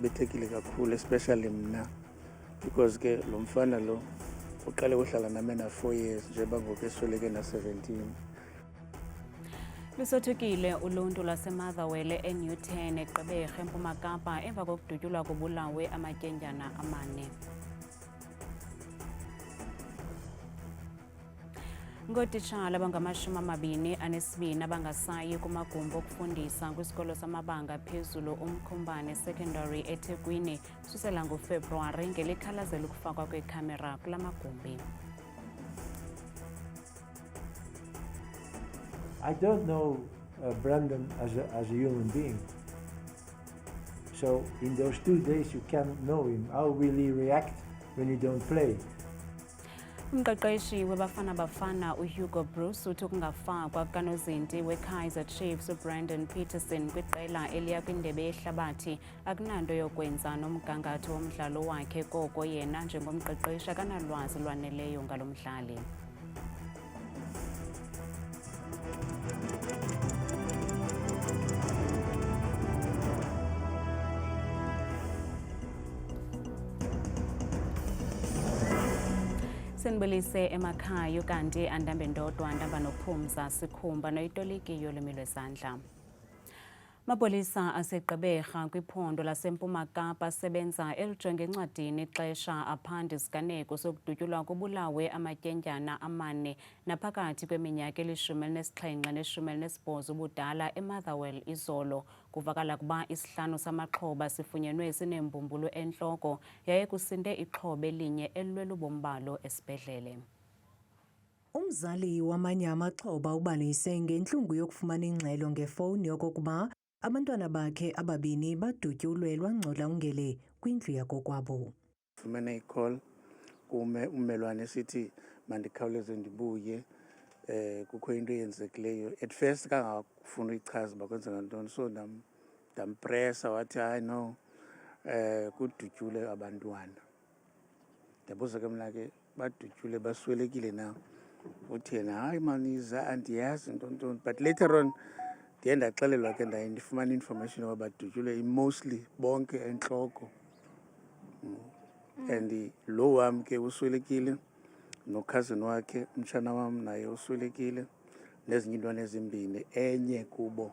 ndibethekile kakhulu, especially mna, because ke lo mfana lo uqale uhlala nami na-4 years njengoba ngoku esweleke na-17. Lusothukile uluntu lwaseMotherwell eNewton eGqeberha eMpuma Kapa emva kokudutyulwa kobulawe amatyendyana amane. Ngootitshala abangama-22 abangasayi kumagumbi okufundisa kwisikolo samabanga phezulu uMkhumbane Secondary eThekwini susela ngoFebruwari ngelikhalazela ukufakwa kwekhamera kula magumbi. I don't know Brandon as a human being. So in those 2 days you can't know him. How will he react when you don't play? Umqeqeshi weBafana Bafana uHugo Bruce uthi ukungafakwa kanozinti weKaizer Chiefs uBrandon Peterson kwiqela eliya kwindebe yehlabathi akunanto yokwenza nomgangatho womdlalo wakhe, koko yena njengomqeqeshi akanalwazi lwaneleyo ngalo mdlali. Senibulise emakhaya kanti andambe ndodwa ndaba nophumza sikhumba noyitoliki yolwimi lwezandla. Mapolisa aseGqeberha kwiphondo laseMpuma Kapa asebenza elijonge encwadini ixesha aphanda isiganeko sokudutyulwa kobulawe amatyendyana amane naphakathi kweminyaka eli-17 ne-18 ubudala eMotherwell izolo. Kuvakala kuba isihlanu samaxhoba sifunyenwe sinembumbulu entloko yaye kusinde ixhoba elinye elilwela ubomi balo esibhedlele. Umzali wamanye amaxhoba ubalise ngentlungu yokufumana ingxelo ngefowuni yokokuba abantwana bakhe ababini badutyulwe lwangcola ungele kwindlu yakokwabo. Fumene i-call kume ummelwane esithi mandikhawuleze ndibuye, kukho into eyenzekileyo. At first kangafuna uyichaza uba kwenzeka ntoni, so ndampresa wathi hayi no, kudutyulwe abantwana. Ndabuza ke mna ke badutyulwe baswelekile na? Uthi yena hayi maniza andiyazi ntontoni, but later on ndiye ndaxelelwa ke ndaye ndifumana information yoba badutyulwe mostly bonke entloko. And lo wam ke uswelekile, nokhazini wakhe umtshana wam naye uswelekile, nezinye iintwana ezimbini, enye kubo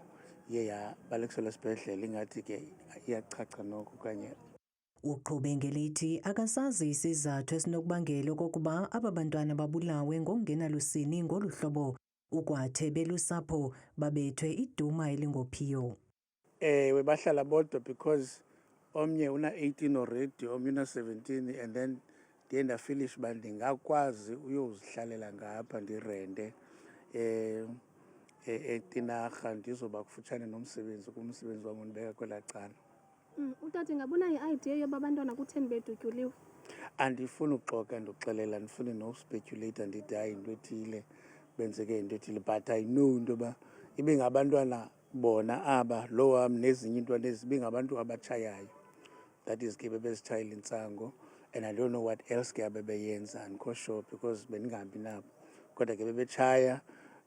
iye yabalekisela esibhedlele, ingathi ke iyachacha noko kanye. Uqhube ngelithi akasazi isizathu esinokubangela okokuba aba bantwana babulawe ngokungenalusini ngolu hlobo ukwathe belusapho babethwe iduma elingophiyo. Ewe bahlala bodwa because omnye una-18 already, omnye una-17, and then ndiye ndafilish uba ndingakwazi uyozihlalela ngapha ndirente eTinarha ndizoba kufutshane nomsebenzi kumsebenzi wam undibeka kwelaa cala. Utata ingabona i-idea yoba abantwana kutheni bedutyuliwe? Andifuni uxoka ndoxelela, andifuni nospeculator ndithi hayi into ethile benzeke into ethile, but I know into yoba ibe ngabantwana bona aba, lo wam nezinye iintwana ezi ibingabantu abatshayayo. That is ke bebezitshayela intsango, and I don't know what else ke abebeyenza, andikho sure because bendingahambi nabo, kodwa ke bebetshaya.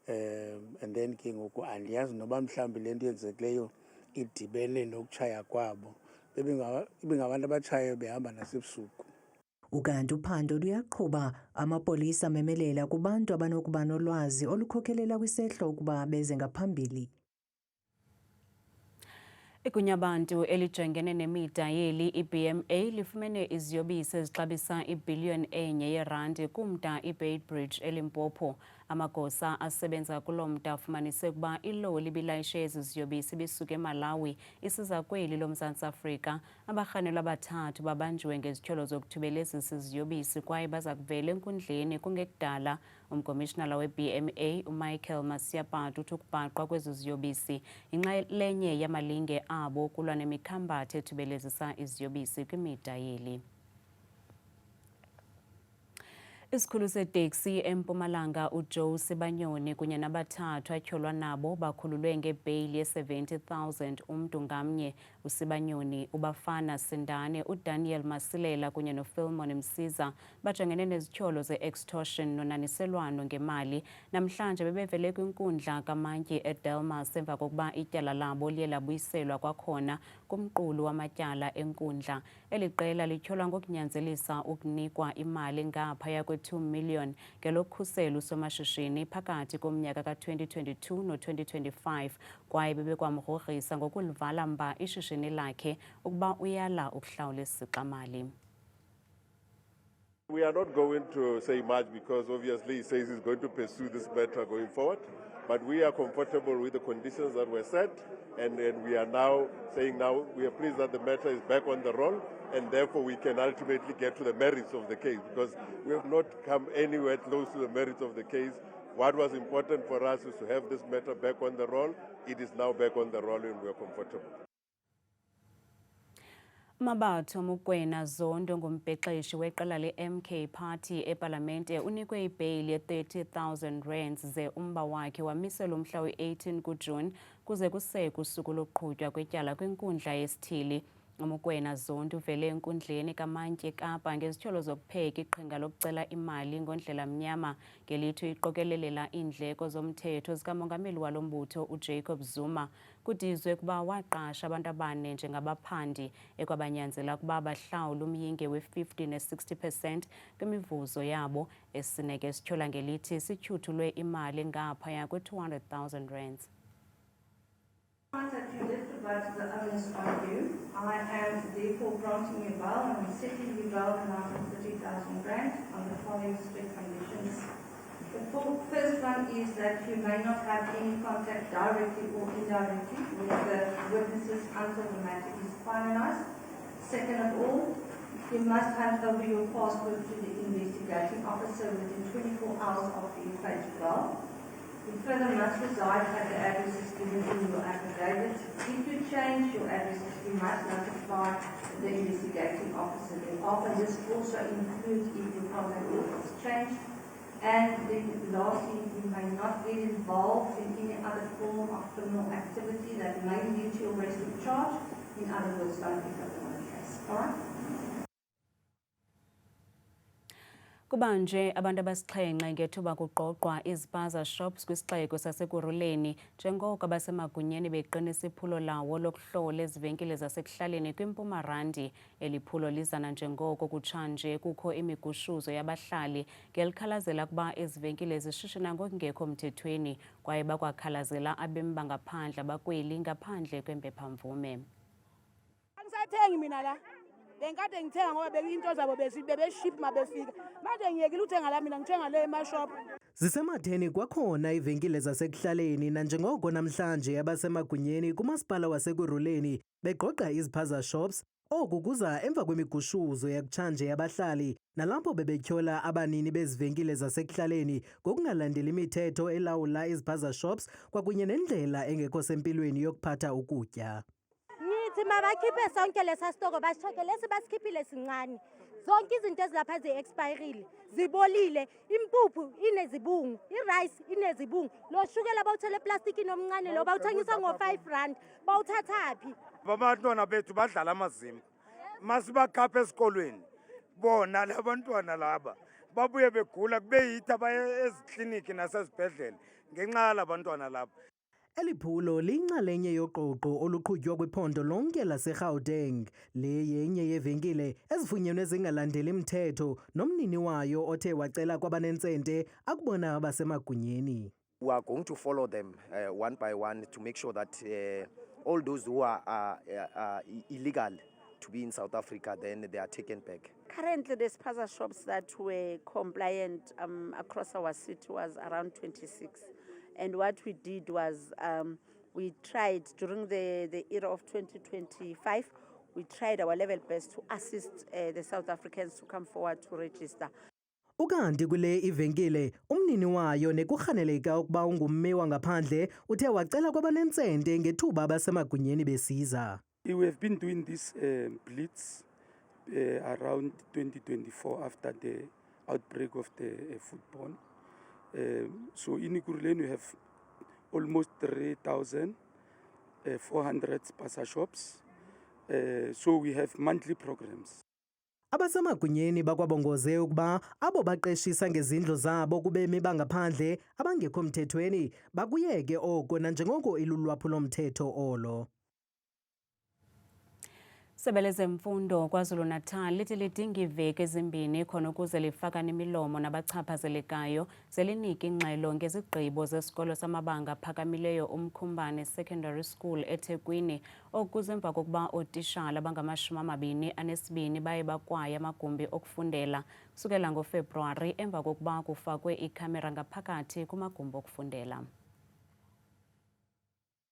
And then ke ngoku andiyazi noba mhlawumbi le nto yenzekileyo idibene nokutshaya kwabo. Ibingabantu abatshayayo behamba nasebusuku. Ukanti uphando luyaqhuba, amapolisa amemelela kubantu abanokuba nolwazi olukhokhelela kwisehlo ukuba beze ngaphambili. Igunyabantu elijongene nemida yeli iBMA lifumene iziyobisi ezixabisa i1 billion yeerandi kumda iBeitbridge eLimpopo. Amagosa asebenza kulo mda afumanise ukuba iloli ibilayishe ezi ziyobisi bisuka eMalawi isiza kweli loMzantsi Afrika. Abarhanelwa abathathu babanjiwe ngezityholo zokuthubelezisa iziyobisi kwaye baza kuvela enkundleni kungekudala. Umkomishinala weBMA uMichael Masiapatu uthi ukubhaqwa kwezi ziyobisi inxalenye yamalinge abo kulwa nemikhambatha ethubelezisa iziyobisi kwimida yeli. Isikhulu seteksi eMpumalanga uJoe Sibanyoni kunye nabathathu atyholwa nabo bakhululwe ngebeyili ye-70,000 umntu ngamnye. uSibanyoni, uBafana Sindane, uDaniel Masilela kunye noPhilmon Msiza bajongene nezityholo ze-extortion nonaniselwano ngemali. Namhlanje bebevele kwinkundla kamantyi eDelmas emva kokuba ityala labo liye labuyiselwa kwakhona kumqulu wamatyala enkundla. Eli qela lityholwa ngokunyanzelisa ukunikwa imali ngaphaya kwe-2 million ngelokukhusela usomashishini phakathi komnyaka ka-2022 no-2025 kwaye bebekwamgrogrisa ngokulivala mba ishishini lakhe ukuba uyala ukuhlawula isixa-mali. We are not going to say much because obviously he says he's going to pursue this matter going forward. But we are comfortable with the conditions that were set, and we are now saying we are pleased that the matter is back on the roll, and therefore we can ultimately get to the merits of the case, because we have not come anywhere close to the merits of the case. What was important for us is to have this matter back on the roll. It is now back on the roll and we are comfortable. Mabatho Mokoena Zondo ngumbhexeshi weqela le-MK Party epalamente unikwe ibheyili ye-30,000 rands ze umba wakhe wamiselwa umhla we-18 kuJuni kuze kuseke usuku lokuqhutywa kwetyala kwinkundla yesithili. Mokoena Zondo uvele enkundleni kamantyi eKapa ngezityholo zokupheka iqhinga lokucela imali ngondlela mnyama ngelithi iqokelelela iindleko zomthetho zikamongameli walo mbutho uJacob Zuma. Kudizwe ukuba waqasha abantu abane njengabaphandi ekwabanyanzela ukuba bahlawule umyinge we-50 ne-60% kwimivuzo yabo. Esineke sityhola ngelithi sityhuthulwe imali ngaphaya kwe-200,000 rands. That you did provide the onus on you. I am therefore granting you bail and setting you bail amount of 30,000 rand on the following strict conditions. The first one is that you may not have any contact directly or indirectly with the witnesses until the matter is finalized. Second of all, you must hand over your passport to the investigating officer within 24 hours after you paid bail. You further must reside at the addresses given in your affidavit. If you change your addresses, you must notify the investigating officer thereafter. This also includes if your contact is changed. And then lastly, you may not get involved in any other form of criminal activity that may lead to arrest or charge. In other words, don't pick up another case. All right? Kubanje abantu abasixhenxe ngethuba kuqoqwa izipaza shops kwisixeko saseKuruleni njengoko abasemagunyeni beqinisa iphulo lawo lokuhlola ezivenkile zasekuhlaleni kwiMpuma Randi. Eli phulo lizana njengoko kutshanje kukho imigushuzo yabahlali ngelikhalazela ukuba ezivenkile zishishina ngokungekho mthethweni kwaye bakwakhalazela abemi bangaphandle abakweli ngaphandle kwempephamvume. Angisathengi mina la. Bengikade ngithenga ngoba bekuyinto zabo bebeship mabefika. Manje ngiyekile uthenga la mina ngithenga le emashop. Zisematheni kwakhona ivenkile zasekuhlaleni nanjengoko namhlanje abasemagunyeni kumasipala waseKuruleni begqogqa iziphaza shops. Oku kuza emva kwemigushuzo yakutshanje yabahlali nalapho bebetyhola abanini bezivenkile zasekuhlaleni ngokungalandeli imithetho elawula iziphaza shops kwakunye nendlela engekho sempilweni yokuphatha ukutya. Ngithi mabakhiphe sonke lesa stoko basicheke lesi basikhiphile sincane. Zonke izinto ezilapha ze-expirile zibolile, impuphu inezibungu, irice inezibungu, lo shukela bawuthele eplastikini omncane lo bawuthengisa ngo-5 rand bawuthathaphi. Abantwana bethu badlala amazimba masibakhapha esikolweni bona labantwana laba babuye begula kube yithi abaye ezikliniki nasezibhedlele ngenxa yalabantwana laba. Eli phulo liyinxalenye yoqoqo oluqhutywa kwiphondo lonke laseGauteng. Le yenye yevenkile ezifunyenwe zingalandeli imithetho nomnini wayo othe wacela kwabanentsente akubona abasemagunyeni. We are going to follow them one by one to make sure that all those who are illegal to be in South Africa, then they are taken back. Currently, the spaza shops that were compliant across our city was around 26. And what we did was we tried during the era of 2025, we tried our level best to assist the South Africans to come forward to register. Ukanti kule ivenkile umnini wayo nekurhaneleka ukuba ungumme wangaphandle uthe wacela kwabanentsente ngethuba abasemagunyeni besiza. We have been doing this blitz around 2024 after the outbreak of the foodborne. So in Ekurhuleni we have almost 3,400 spaza shops. So we have monthly programs. Abasemagunyeni bakwabongoze ukuba abo baqeshisa ngezindlu zabo kubemi bangaphandle abangekho mthethweni bakuyeke oko nanjengoko ilulwaphulo-mthetho olo. Isebe lezemfundo KwaZulu-Natal lithi lidinga iveki ezimbini khona ukuze lifakane imilomo nabachaphazelekayo zelinike ingxelo ngezigqibo zesikolo samabanga aphakamileyo uMkhumbane Secondary School eThekwini okuze emva kokuba ootishala abangama-22 baye bakwaya amagumbi okufundela kusukela ngoFebruwari emva kokuba kufakwe ikhamera ngaphakathi kumagumbi okufundela.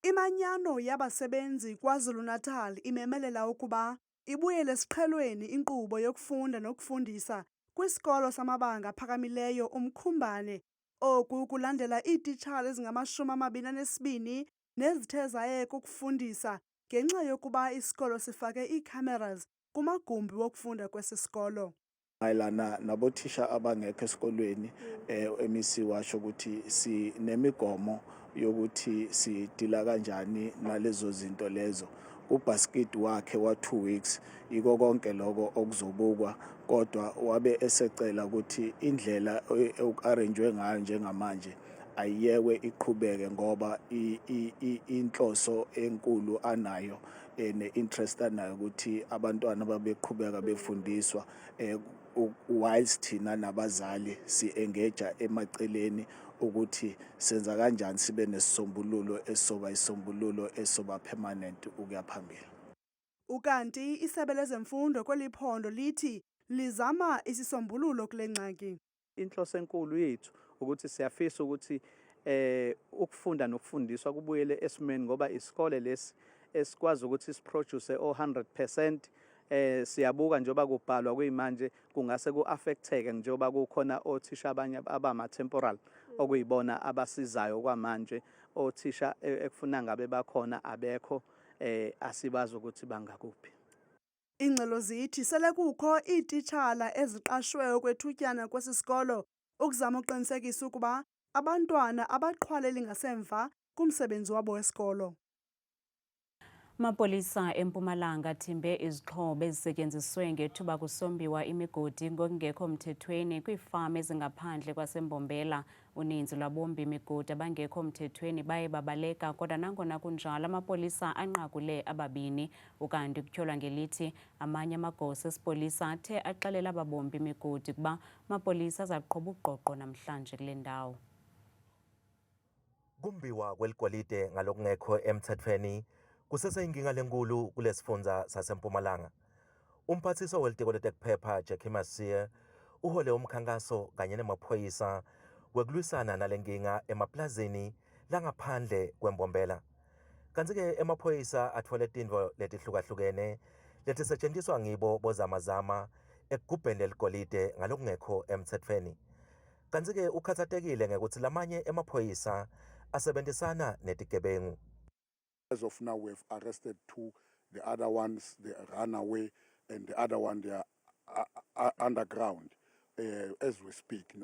Imanyano yabasebenzi KwaZulu-Natal imemelela ukuba ibuyele esiqhelweni inkqubo yokufunda nokufundisa kwisikolo samabanga aphakamileyo uMkhumbane, oku kulandela iititshala ezingama-22 nezithe zayeka ukufundisa ngenxa yokuba isikolo sifake ii-cameras kumagumbi wokufunda kwesi sikolo. Mayelana nabothisha abangekho esikolweni MEC washo ukuthi sinemigomo yokuthi sidila kanjani nalezo zinto lezo. Ubasket wakhe wa 2 weeks iko konke lokho okuzobukwa, kodwa wabe esecela ukuthi indlela okarrangewe ngayo njengamanje ayiyekwe iqhubeke ngoba inhloso enkulu anayo ne-interest anayo ukuthi abantwana babeqhubeka befundiswa whilst thina nabazali si-engage emaceleni ukuthi senza kanjani sibe nesisombululo esoba permanent ukuya phambili. Ukanti isebe lezemfundo kweliphondo lithi lizama isisombululo kule ngxaki. Inhloso enkulu yethu ukuthi siyafisa ukuthi ukufunda nokufundiswa kubuyele esimeni ngoba isikole lesi esikwazi ukuthi siproduce 100%. Siyabuka njengoba kubhalwa kuyimanje kungase ku-affecteke njengoba kukhona othisha abanye abama-temporal okuyibona abasizayo kwamanje. Othisha ekufuna ngabe bakhona abekho, asibazi ukuthi bangakuphi. Ingxelo zithi sele kukho iititshala eziqashwe ukwethutyana kwesi sikolo ukuzama uqinisekisa ukuba abantwana abaqhwaleli ngasemva kumsebenzi wabo wesikolo. Amapolisa eMpumalanga athimbe izixhobo ezisetyenziswe ngethuba kusombiwa imigodi ngokungekho mthethweni kwiifama ezingaphandle kwaseMbombela. Uninzi lwabombi imigodi abangekho mthethweni baye babaleka, kodwa nangona kunjalo amapolisa anqakule ababini. Ukanti kutyholwa ngelithi amanye amagosa esipolisa athe axelela ababombi imigodi ukuba amapolisa azaqhuba uqoqo namhlanje kule ndawo. Kumbiwa kweligolide ngalokungekho emthethweni kuseseyinkinga lenkulu kulesifundza saseMpumalanga. Umphathiswa welitiko letekuphepha Jackie Masia uhole umkhankaso kanye nemaphoyisa wekulwisana nalenkinga emaplazini langaphandle kwembombela. Kanti-ke emaphoyisa atfole tintfo letihlukahlukene letisetjentiswa ngibo bozamazama ekugubheni leligolide ngalokungekho emthethweni. Kanti-ke ukhatsatekile ngekuthi lamanye emaphoyisa asebentisana netigebengu. As of now, we've arrested 2. The other ones, they ran away, and the other one, they are underground as we speak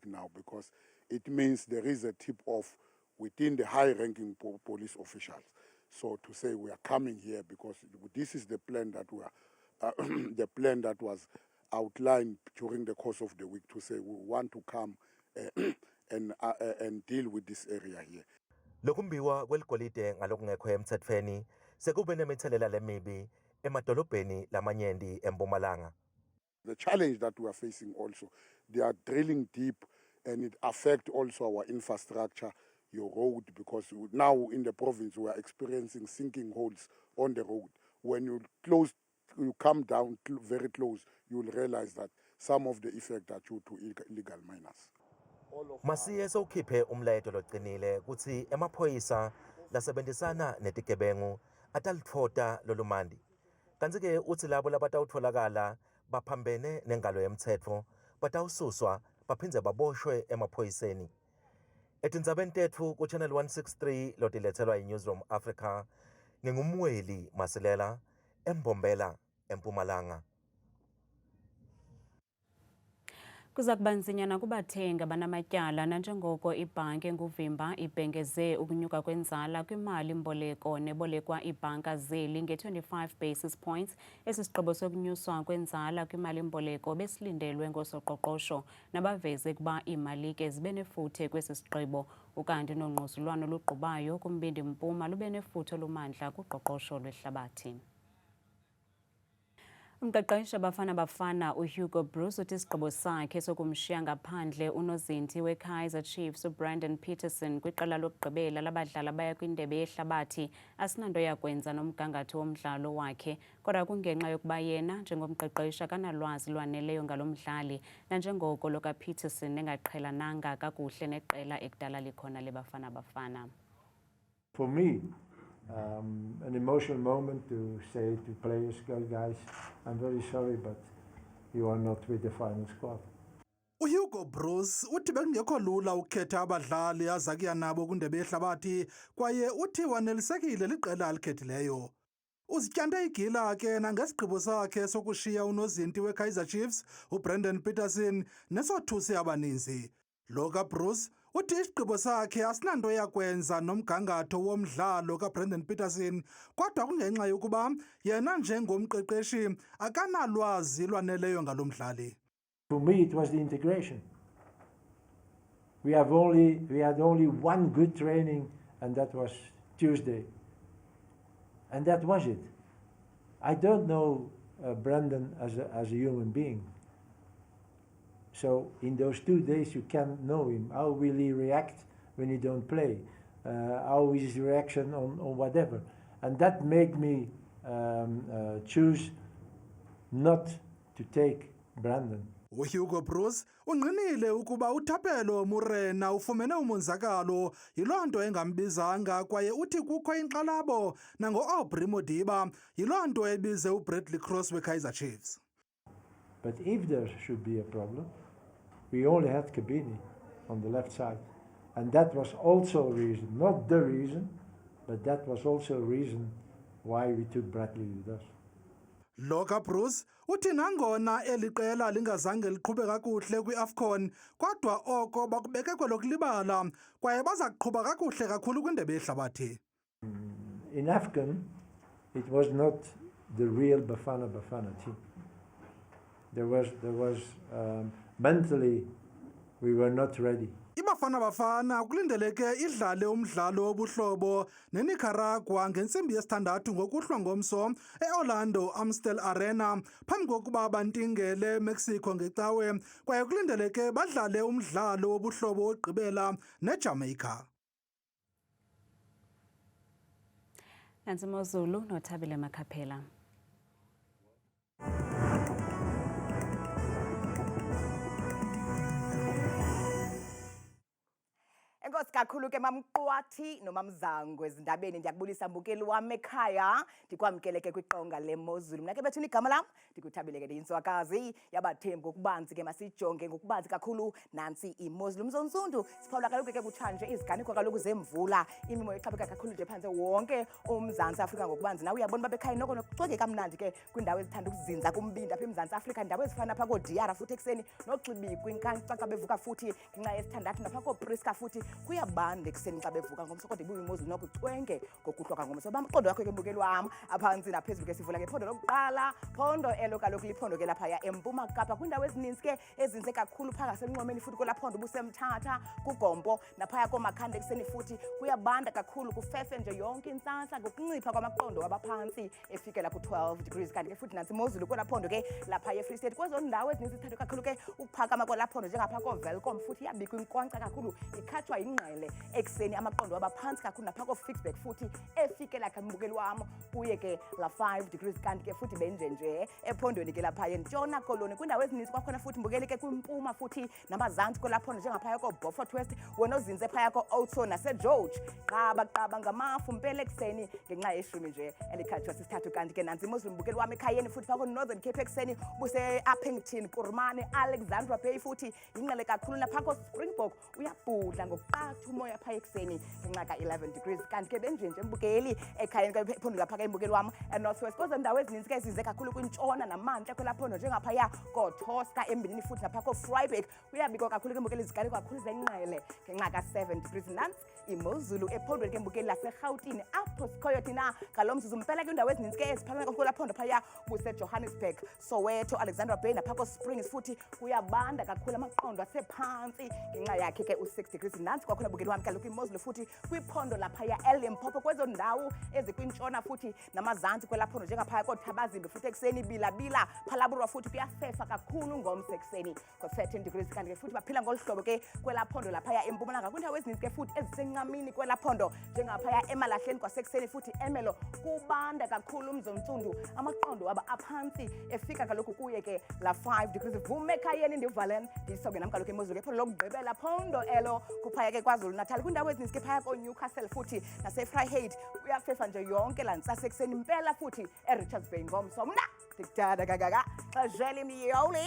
now, because it means there is a tip-off within the high-ranking police officials. So to say we are coming here because this is the plan that we are, the plan that was outlined during the course of the week, to say we want to come and deal with this area here. Lokumbiwa kweligolide ngalokungekho emthethweni sekube nemithelela lemibi emadolobheni lamanyendi eMpumalanga. The challenge that we are facing also, they are drilling deep and it affects also our infrastructure, your road, because now in the province we are experiencing sinking holes on the road. When you come down very close, you will realize that some of the effects are due to illegal miners. Masiye sowukhiphe umlayeto loqinile kuthi emaphoyisa lasebenzisana netigebengu atalithota lolumandi. Kanti-ke uthi labo labatawutholakala baphambene nengalo yemthetho batawususwa baphindze baboshwe emaphoyiseni. Etindzabeni tetfu ku Channel 163 lotilethelwa yiNewsroom Africa, ngingumweli Masilela eMbombela eMpumalanga. Kuza kuba nzinyana kubathengi abanamatyala nanjengoko ibhanki enguvimba ibhengeze ukunyuka kwenzala kwimali mboleko nebolekwa iibhanka zeli nge-25 basis points. Esi sigqibo sokunyuswa kwenzala kwimali mboleko besilindelwe ngoosoqoqosho nabaveze ukuba iimali ke zibe nefuthe kwesi sigqibo, ukanti nongquzulwano luqhubayo kumbindi mpuma lube nefuthe olumandla kuqoqosho lwehlabathi. Umqeqeshi Bafana Bafana uHugo Broos uthi isigqibo sakhe sokumshiya ngaphandle unozinti weKaizer Chiefs uBrandon Peterson kwiqela lokugqibela labadlali abaya kwindebe yehlabathi asinanto yakwenza nomgangatho womdlalo wakhe, kodwa kungenxa yokuba yena njengomqeqeshi akanalwazi lwaneleyo ngalo mdlali nanjengoko lo kaPeterson engaqhelananga kakuhle neqela ekudala likhona leBafana Bafana. For me, an emotional moment to say to players, guys, I'm very sorry, but you are not with the final squad. uHugo Broos uthi bekungekho lula ukukhetha abadlali azakuya nabo kwindebe yehlabathi kwaye uthi wanelisekile liqela alikhethileyo. Uzityande igila ke nangesigqibo sakhe sokushiya unozinti weKaizer Chiefs uBrandon Peterson nesothusi abaninzi. Lo kaBroos uthi isigqibo sakhe asinanto yakwenza nomgangatho womdlalo kaBrandon Peterson, kodwa kungenxa yokuba yena njengomqeqeshi akanalwazi lwaneleyo ngalo mdlali. For me, it was the integration. We had only one good training, and that was Tuesday. And that was it. I don't know Brandon as a human being. So in those 2 days you can't know him. How will he react when he don't play? How is his reaction on whatever? And that made me choose not to take Brandon. uHugo Broos ungqinile ukuba uThapelo Morena ufumene umonzakalo yiloo nto engambizanga kwaye uthi kukho inkxalabo nango-Aubrey Modiba yiloo nto ebize uBradley Cross weKaizer Chiefs. But if there should be a problem, we only had Kabini on the left side. And that was also a reason, not the reason, but that was also a reason why we took Bradley with us. Lo kaBroos uthi nangona eli qela lingazange liqhube kakuhle kwi-AFCON kodwa oko bakubeke kwelokulibala kwaye baza kuqhuba kakuhle kakhulu kwindebe yehlabathi. In AFCON, it was not the real Bafana team. There was mentally, we were not ready. iBafana Bafana kulindeleke idlale umdlalo wobuhlobo neNicaragua ngentsimbi yesithandathu ngokuhlwa ngomso eOrlando Amstel Arena phambi kokuba bantingele Mexico ngecawe, kwaye kulindeleke badlale umdlalo wobuhlobo wogqibela neJamaica. Nansi Mozulu noThabile Makhaphela. Enkosi kakhulu ke mamqwathi nomamzango ezindabeni, ndiyakubulisa mbukeli wami ekhaya, ndikwamkele ke kwiqonga leMozulu. Mna ke bethuna igama lam ndikuThabile ke ndiyintswakazi yabathembu ngokubanzi ke masijonge ngokubanzi kakhulu nansi iMozulu. Mzonsundu siphawula kaloku ke kutshanje iziganeko kaloku zemvula, imimo ixhapheka kakhulu nje phantse wonke uMzantsi Afrika ngokubanzi. Nawe uyabona babekhaya noko nokucwenge kamnandi ke kwindawo ezithanda ukuzinza kumbindi apha eMzantsi Afrika, indawo ezifana pha koDiara futhi ekuseni noXibikwi inkanxa bevuka futhi ngenxa yesithandathu napha koPriska futhi kuyabanda ekuseni xa bevuka ngomso, kodwa ibuye iMozulu noko icwenge ngokuhloka ngomso. Bamqondo wakho ke mbukeli wam aphantsi naphezulu ke sivula ke phondo lokuqala, phondo elo kaloku liphondo ke lapha eMpuma Kapa kwindawo ezininzi ke ezinze kakhulu pha ngaselunxwemeni futhi kwelaa phondo busemthatha kuGompo naphaya koMakhanda ekuseni futhi kuyabanda kakhulu, kufefe nje yonke intsahla ngokuncipha kwamaqondo wabaphantsi efikela ku-12 degrees. Kanti ke futhi nantsi iMozulu kwelaa phondo ke lapha eFree State kwezo ndawo ezininzi zithathwe kakhulu ke ukuphakama kwelaa phondo njengapha koVelcom futhi iyabikwa inkonkxa kakhulu, ikhatshwa ingqele ekuseni amaqondo abaphantsi kakhulu napha koFicksburg futhi efikela ke mbukeli wam kuye ke la 5 degrees. Kanti ke futhi benjenje ephondweni ke lapha eNtshona Koloni kwindawo ezininzi kwakhona futhi mbukeli ke kwimpuma futhi namazantsi kwelaa phondo njengaphaya koBeaufort West, wena ozinze phaya ko-Oudtshoorn naseGeorge qaba ngamafu mpela ekuseni ngenxa yeshumi nje elikhatshwa sisithathu. Kanti ke nantsi iMozulu mbukeli wam ekhayeni futhi phaa ko-Northern Cape ekuseni buse-Appington, Kurumane, Alexandra Bay futhi yingqele kakhulu napha ko-Springbok uyabhudla ngokuqaqamba kathathu umoya phaya ekuseni ngenxa ka-11 degrees kanti ke benjenje mbukeli ekhayeni kwephondo lapha ke imbukeli wam eNorthwest koze ndawo ezininzi ke size kakhulu kwintshona namantle kwelaa phondo njengaphaya kooTosca embindini futhi napha koVryburg kuyabikwa kakhulu ke mbukeli zikali kakhulu zenqele ngenxa ka-7 degrees nantsi imozulu ephondweni ke mbukeli laserhawutini apho sikhoyo thina ngalo mzuzu mpela kwindawo ezininzi ke eziphakame kwelaa phondo phaya buseJohannesburg Soweto Alexandra Bay napha koSprings futhi kuyabanda kakhulu amaqondo asephantsi ngenxa yakhe ke u6 degrees nantsi kwakhona mbukeli wam kaloku imozulu futhi kwiphondo laphaya eLimpopo kwezo ndawo ezikwintshona futhi namazantsi kwelaa phondo njengaphaya kooThabazimbi futhi ekuseni bilabila phalaburwa futhi kuyafefa kakhulu ngomso ekuseni ngo-13 degrees kanti ke futhi baphila ngolu hlobo ke kwelaa phondo laphaya empumalanga kwindawo ezininzi ke futhi ezisencamini kwelaa phondo njengaphaya emalahleni kwasekuseni futhi emelo kubanda kakhulu umzontsundu amaqondo aba aphantsi efika kaloku kuye ke la 5 degrees vume ekhayeni ndivalen ndisoke nam kaloku imozulu ephondo lokugqibela phondo elo kuphaya ke KwaZulu Natal kwindawo ezininzi ke phaya koNewcastle futhi naseVryheid uyafefa nje yonke laa ntsasa ekuseni mpela futhi eRichards Bay ngomso mna ndikudada kangaka xajele miyoli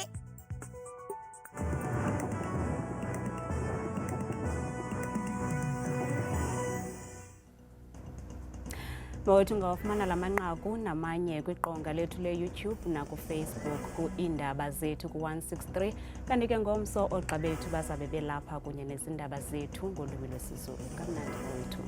Mawethu ungawafumana la manqaku namanye kwiqonga lethu leYouTube nakuFacebook ku-Iindaba Zethu ku163 kanti ke ngomso oogxa bethu bazabe belapha kunye nezindaba zethu ngolwimi lwesiZulu. Kamnandi mawethu.